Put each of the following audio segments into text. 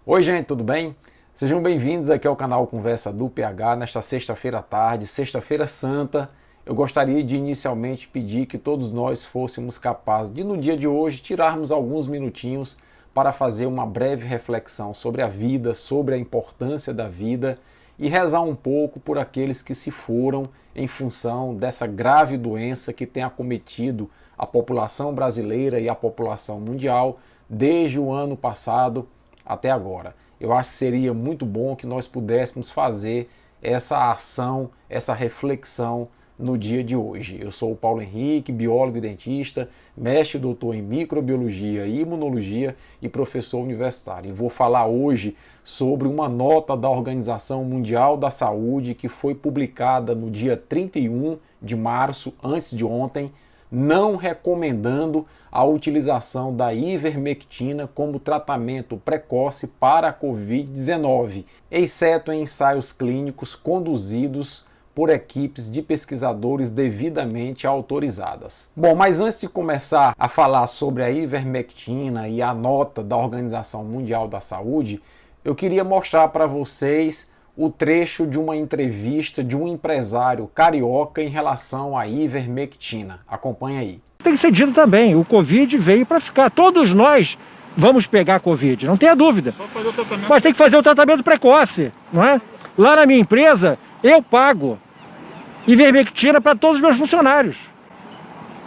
Oi gente, tudo bem? Sejam bem-vindos aqui ao canal Conversa do PH nesta sexta-feira à tarde, sexta-feira santa. Eu gostaria de inicialmente pedir que todos nós fôssemos capazes de no dia de hoje tirarmos alguns minutinhos para fazer uma breve reflexão sobre a vida, sobre a importância da vida e rezar um pouco por aqueles que se foram em função dessa grave doença que tem acometido a população brasileira e a população mundial desde o ano passado até agora. Eu acho que seria muito bom que nós pudéssemos fazer essa ação, essa reflexão no dia de hoje. Eu sou o Paulo Henrique, biólogo e dentista, mestre e doutor em microbiologia e imunologia e professor universitário. E vou falar hoje sobre uma nota da Organização Mundial da Saúde que foi publicada no dia 31 de março, antes de ontem, não recomendando a utilização da ivermectina como tratamento precoce para a Covid-19, exceto em ensaios clínicos conduzidos por equipes de pesquisadores devidamente autorizadas. Bom, mas antes de começar a falar sobre a ivermectina e a nota da Organização Mundial da Saúde, eu queria mostrar para vocês o trecho de uma entrevista de um empresário carioca em relação à ivermectina. Acompanha aí. Tem que ser dito também, o Covid veio para ficar. Todos nós vamos pegar Covid, não tenha dúvida. Mas tem que fazer o tratamento precoce, não é? Lá na minha empresa, eu pago ivermectina para todos os meus funcionários.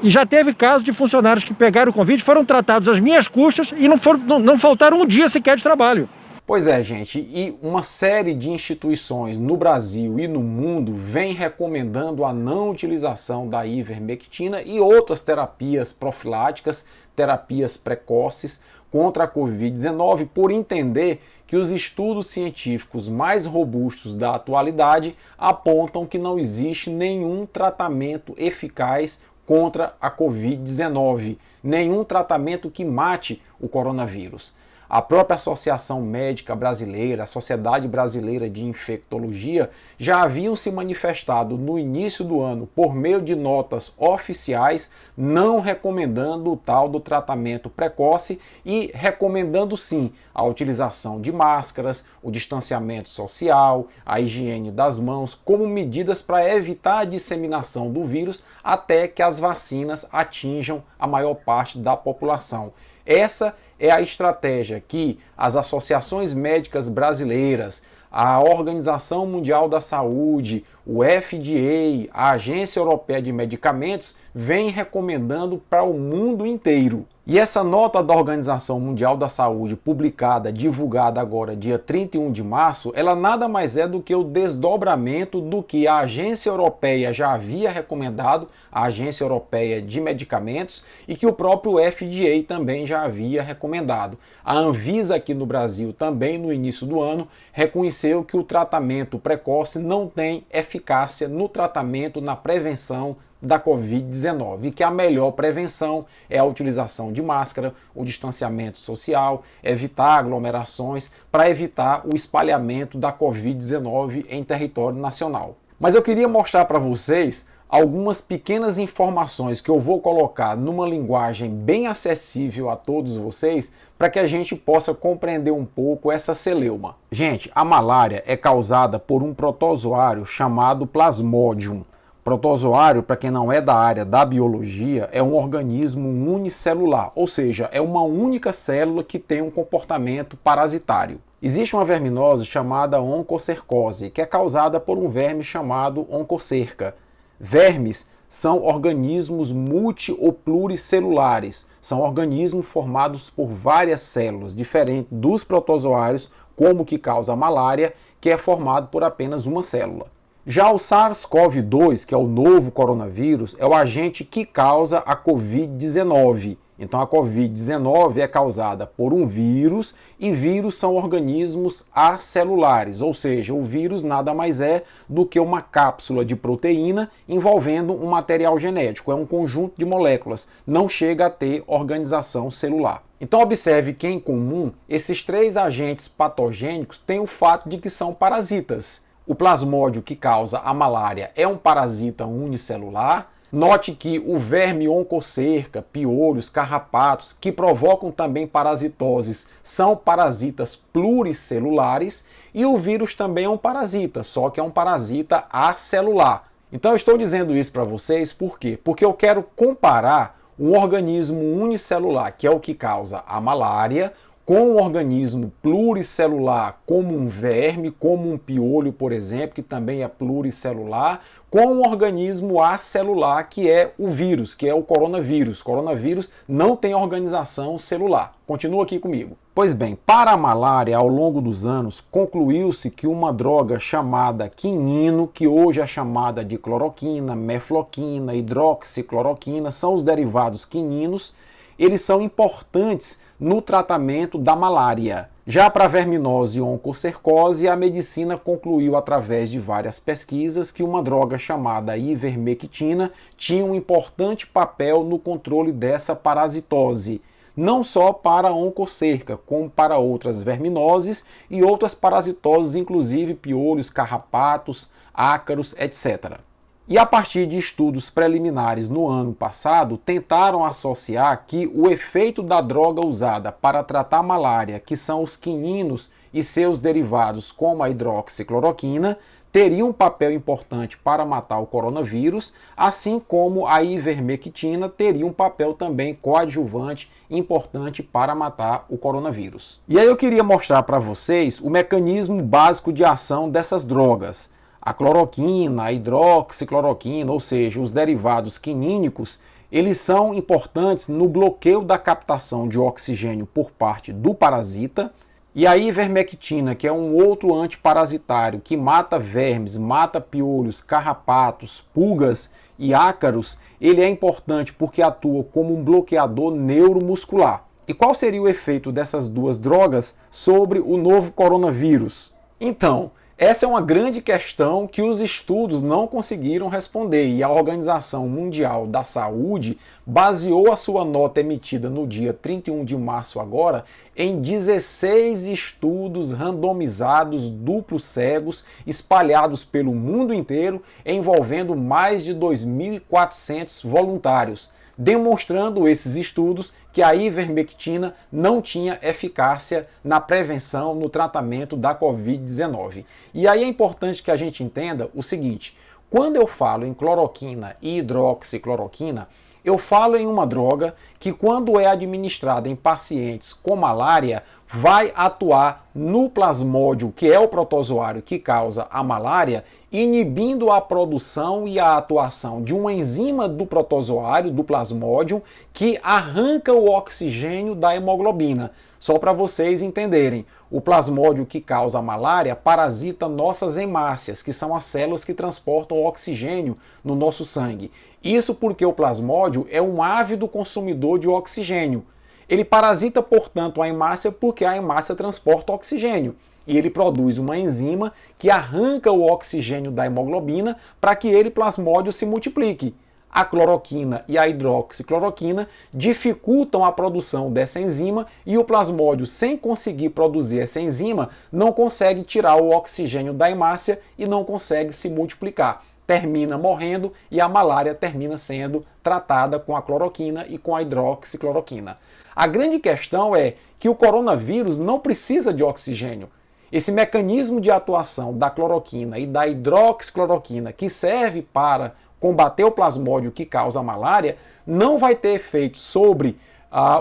E já teve casos de funcionários que pegaram Covid, foram tratados às minhas custas e não faltaram um dia sequer de trabalho. Pois é, gente, e uma série de instituições no Brasil e no mundo vem recomendando a não utilização da ivermectina e outras terapias profiláticas, terapias precoces contra a Covid-19, por entender que os estudos científicos mais robustos da atualidade apontam que não existe nenhum tratamento eficaz contra a Covid-19, nenhum tratamento que mate o coronavírus. A própria Associação Médica Brasileira, a Sociedade Brasileira de Infectologia, já haviam se manifestado no início do ano por meio de notas oficiais, não recomendando o tal do tratamento precoce e recomendando sim a utilização de máscaras, o distanciamento social, a higiene das mãos, como medidas para evitar a disseminação do vírus até que as vacinas atinjam a maior parte da população. Essa é a estratégia que as associações médicas brasileiras, a Organização Mundial da Saúde, o FDA, a Agência Europeia de Medicamentos, vem recomendando para o mundo inteiro. E essa nota da Organização Mundial da Saúde, publicada, divulgada agora, dia 31 de março, ela nada mais é do que o desdobramento do que a Agência Europeia já havia recomendado, a Agência Europeia de Medicamentos, e que o próprio FDA também já havia recomendado. A Anvisa aqui no Brasil, também no início do ano, reconheceu que o tratamento precoce não tem eficácia no tratamento, na prevenção da Covid-19 e que a melhor prevenção é a utilização de máscara, o distanciamento social, evitar aglomerações para evitar o espalhamento da Covid-19 em território nacional. Mas eu queria mostrar para vocês algumas pequenas informações que eu vou colocar numa linguagem bem acessível a todos vocês para que a gente possa compreender um pouco essa celeuma. Gente, a malária é causada por um protozoário chamado Plasmodium. Protozoário, para quem não é da área da biologia, é um organismo unicelular, ou seja, é uma única célula que tem um comportamento parasitário. Existe uma verminose chamada oncocercose, que é causada por um verme chamado oncocerca. Vermes são organismos multi ou pluricelulares, são organismos formados por várias células, diferente dos protozoários, como o que causa a malária, que é formado por apenas uma célula. Já o SARS-CoV-2, que é o novo coronavírus, é o agente que causa a Covid-19. Então a Covid-19 é causada por um vírus e vírus são organismos acelulares, ou seja, o vírus nada mais é do que uma cápsula de proteína envolvendo um material genético, é um conjunto de moléculas, não chega a ter organização celular. Então observe que em comum esses três agentes patogênicos têm o fato de que são parasitas. O plasmódio que causa a malária é um parasita unicelular. Note que o verme oncocerca, piolhos, carrapatos, que provocam também parasitoses, são parasitas pluricelulares e o vírus também é um parasita, só que é um parasita acelular. Então eu estou dizendo isso para vocês por quê? Porque eu quero comparar um organismo unicelular, que é o que causa a malária, com um organismo pluricelular, como um verme, como um piolho, por exemplo, que também é pluricelular, com um organismo acelular, que é o vírus, que é o coronavírus. O coronavírus não tem organização celular. Continua aqui comigo. Pois bem, para a malária, ao longo dos anos, concluiu-se que uma droga chamada quinino, que hoje é chamada de cloroquina, mefloquina, hidroxicloroquina, são os derivados quininos, eles são importantes no tratamento da malária. Já para a verminose e oncocercose, a medicina concluiu através de várias pesquisas que uma droga chamada ivermectina tinha um importante papel no controle dessa parasitose, não só para a oncocerca, como para outras verminoses e outras parasitoses, inclusive piolhos, carrapatos, ácaros, etc. E a partir de estudos preliminares no ano passado, tentaram associar que o efeito da droga usada para tratar a malária, que são os quininos e seus derivados como a hidroxicloroquina, teria um papel importante para matar o coronavírus, assim como a ivermectina teria um papel também coadjuvante importante para matar o coronavírus. E aí eu queria mostrar para vocês o mecanismo básico de ação dessas drogas. A cloroquina, a hidroxicloroquina, ou seja, os derivados quinínicos, eles são importantes no bloqueio da captação de oxigênio por parte do parasita. E a ivermectina, que é um outro antiparasitário que mata vermes, mata piolhos, carrapatos, pulgas e ácaros, ele é importante porque atua como um bloqueador neuromuscular. E qual seria o efeito dessas duas drogas sobre o novo coronavírus? Então, essa é uma grande questão que os estudos não conseguiram responder e a Organização Mundial da Saúde baseou a sua nota emitida no dia 31 de março agora em 16 estudos randomizados duplos cegos espalhados pelo mundo inteiro envolvendo mais de 2.400 voluntários, demonstrando esses estudos que a ivermectina não tinha eficácia na prevenção, no tratamento da Covid-19. E aí é importante que a gente entenda o seguinte: quando eu falo em cloroquina e hidroxicloroquina, eu falo em uma droga que, quando é administrada em pacientes com malária, vai atuar no plasmódio, que é o protozoário que causa a malária, inibindo a produção e a atuação de uma enzima do protozoário, do plasmódio, que arranca o oxigênio da hemoglobina. Só para vocês entenderem, o plasmódio que causa a malária parasita nossas hemácias, que são as células que transportam o oxigênio no nosso sangue. Isso porque o plasmódio é um ávido consumidor de oxigênio. Ele parasita, portanto, a hemácia porque a hemácia transporta oxigênio. E ele produz uma enzima que arranca o oxigênio da hemoglobina para que ele, plasmódio, se multiplique. A cloroquina e a hidroxicloroquina dificultam a produção dessa enzima e o plasmódio, sem conseguir produzir essa enzima, não consegue tirar o oxigênio da hemácia e não consegue se multiplicar. Termina morrendo e a malária termina sendo tratada com a cloroquina e com a hidroxicloroquina. A grande questão é que o coronavírus não precisa de oxigênio. Esse mecanismo de atuação da cloroquina e da hidroxicloroquina, que serve para combater o plasmódio que causa a malária, não vai ter efeito sobre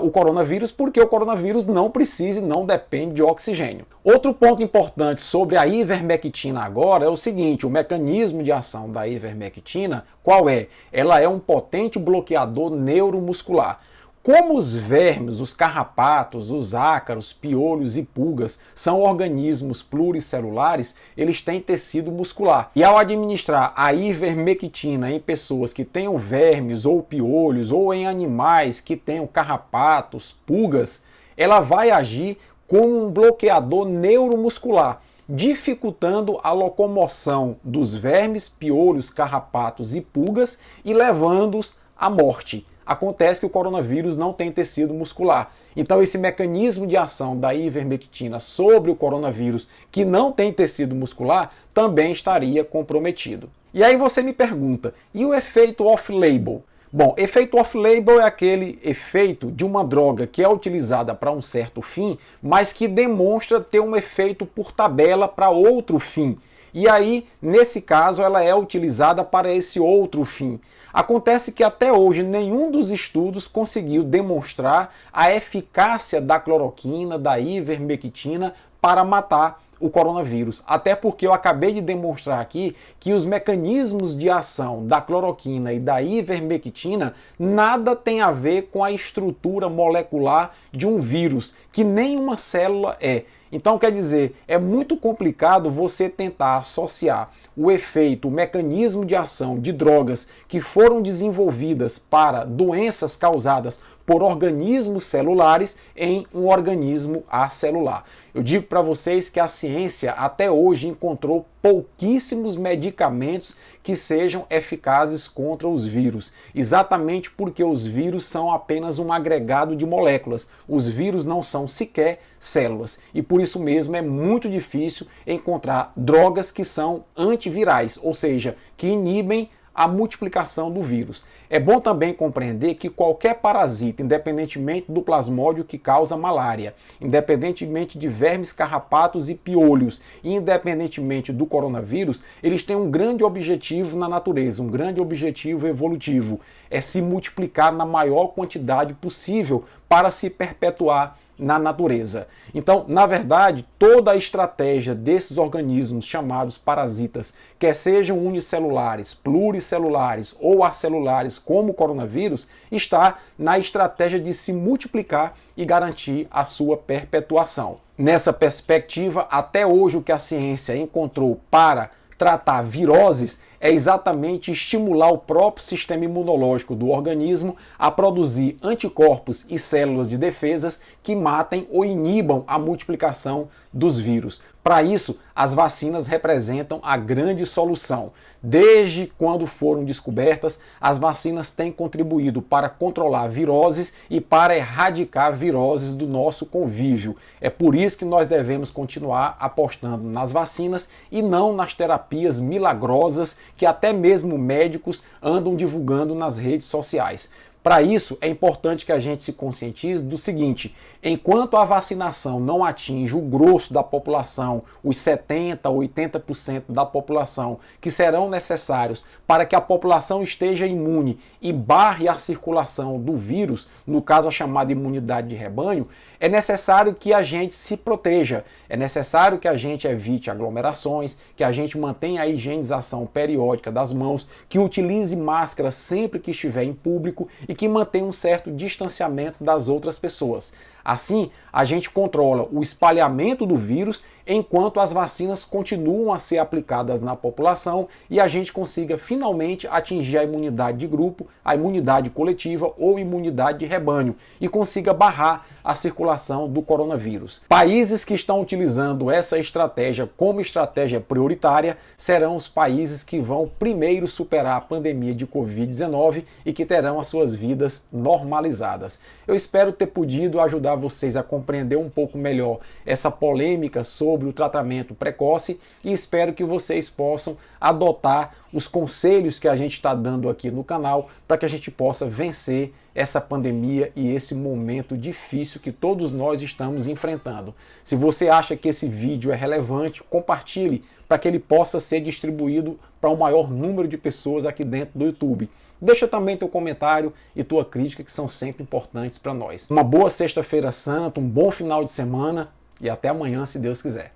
o coronavírus, porque o coronavírus não precisa e não depende de oxigênio. Outro ponto importante sobre a ivermectina agora é o seguinte: o mecanismo de ação da ivermectina, qual é? Ela é um potente bloqueador neuromuscular. Como os vermes, os carrapatos, os ácaros, piolhos e pulgas são organismos pluricelulares, eles têm tecido muscular. E ao administrar a ivermectina em pessoas que tenham vermes ou piolhos, ou em animais que tenham carrapatos, pulgas, ela vai agir como um bloqueador neuromuscular, dificultando a locomoção dos vermes, piolhos, carrapatos e pulgas e levando-os à morte. Acontece que o coronavírus não tem tecido muscular. Então esse mecanismo de ação da ivermectina sobre o coronavírus que não tem tecido muscular também estaria comprometido. E aí você me pergunta, e o efeito off-label? Bom, efeito off-label é aquele efeito de uma droga que é utilizada para um certo fim, mas que demonstra ter um efeito por tabela para outro fim. E aí, nesse caso, ela é utilizada para esse outro fim. Acontece que até hoje nenhum dos estudos conseguiu demonstrar a eficácia da cloroquina, da ivermectina para matar o coronavírus. Até porque eu acabei de demonstrar aqui que os mecanismos de ação da cloroquina e da ivermectina nada tem a ver com a estrutura molecular de um vírus, que nenhuma célula é. Então, quer dizer, é muito complicado você tentar associar o efeito, o mecanismo de ação de drogas que foram desenvolvidas para doenças causadas por organismos celulares em um organismo acelular. Eu digo para vocês que a ciência até hoje encontrou pouquíssimos medicamentos que sejam eficazes contra os vírus, exatamente porque os vírus são apenas um agregado de moléculas. Os vírus não são sequer células e por isso mesmo é muito difícil encontrar drogas que são antivirais, ou seja, que inibem a multiplicação do vírus. É bom também compreender que qualquer parasita, independentemente do plasmódio que causa malária, independentemente de vermes, carrapatos e piolhos, e independentemente do coronavírus, eles têm um grande objetivo na natureza, um grande objetivo evolutivo, é se multiplicar na maior quantidade possível para se perpetuar na natureza. Então, na verdade, toda a estratégia desses organismos chamados parasitas, quer sejam unicelulares, pluricelulares ou acelulares, como o coronavírus, está na estratégia de se multiplicar e garantir a sua perpetuação. Nessa perspectiva, até hoje o que a ciência encontrou para tratar viroses é exatamente estimular o próprio sistema imunológico do organismo a produzir anticorpos e células de defesas que matem ou inibam a multiplicação dos vírus. Para isso, as vacinas representam a grande solução. Desde quando foram descobertas, as vacinas têm contribuído para controlar viroses e para erradicar viroses do nosso convívio. É por isso que nós devemos continuar apostando nas vacinas e não nas terapias milagrosas que até mesmo médicos andam divulgando nas redes sociais. Para isso, é importante que a gente se conscientize do seguinte: enquanto a vacinação não atinge o grosso da população, os 70%, 80% da população que serão necessários para que a população esteja imune e barre a circulação do vírus, no caso a chamada imunidade de rebanho, é necessário que a gente se proteja, é necessário que a gente evite aglomerações, que a gente mantenha a higienização periódica das mãos, que utilize máscara sempre que estiver em público e que mantenha um certo distanciamento das outras pessoas. Assim, a gente controla o espalhamento do vírus enquanto as vacinas continuam a ser aplicadas na população e a gente consiga finalmente atingir a imunidade de grupo, a imunidade coletiva ou imunidade de rebanho e consiga barrar a circulação do coronavírus. Países que estão utilizando essa estratégia como estratégia prioritária serão os países que vão primeiro superar a pandemia de Covid-19 e que terão as suas vidas normalizadas. Eu espero ter podido ajudar vocês a compreender um pouco melhor essa polêmica sobre o tratamento precoce e espero que vocês possam adotar os conselhos que a gente está dando aqui no canal para que a gente possa vencer essa pandemia e esse momento difícil que todos nós estamos enfrentando. Se você acha que esse vídeo é relevante, compartilhe para que ele possa ser distribuído para o maior número de pessoas aqui dentro do YouTube. Deixa também teu comentário e tua crítica, que são sempre importantes para nós. Uma boa sexta-feira santa, um bom final de semana e até amanhã, se Deus quiser.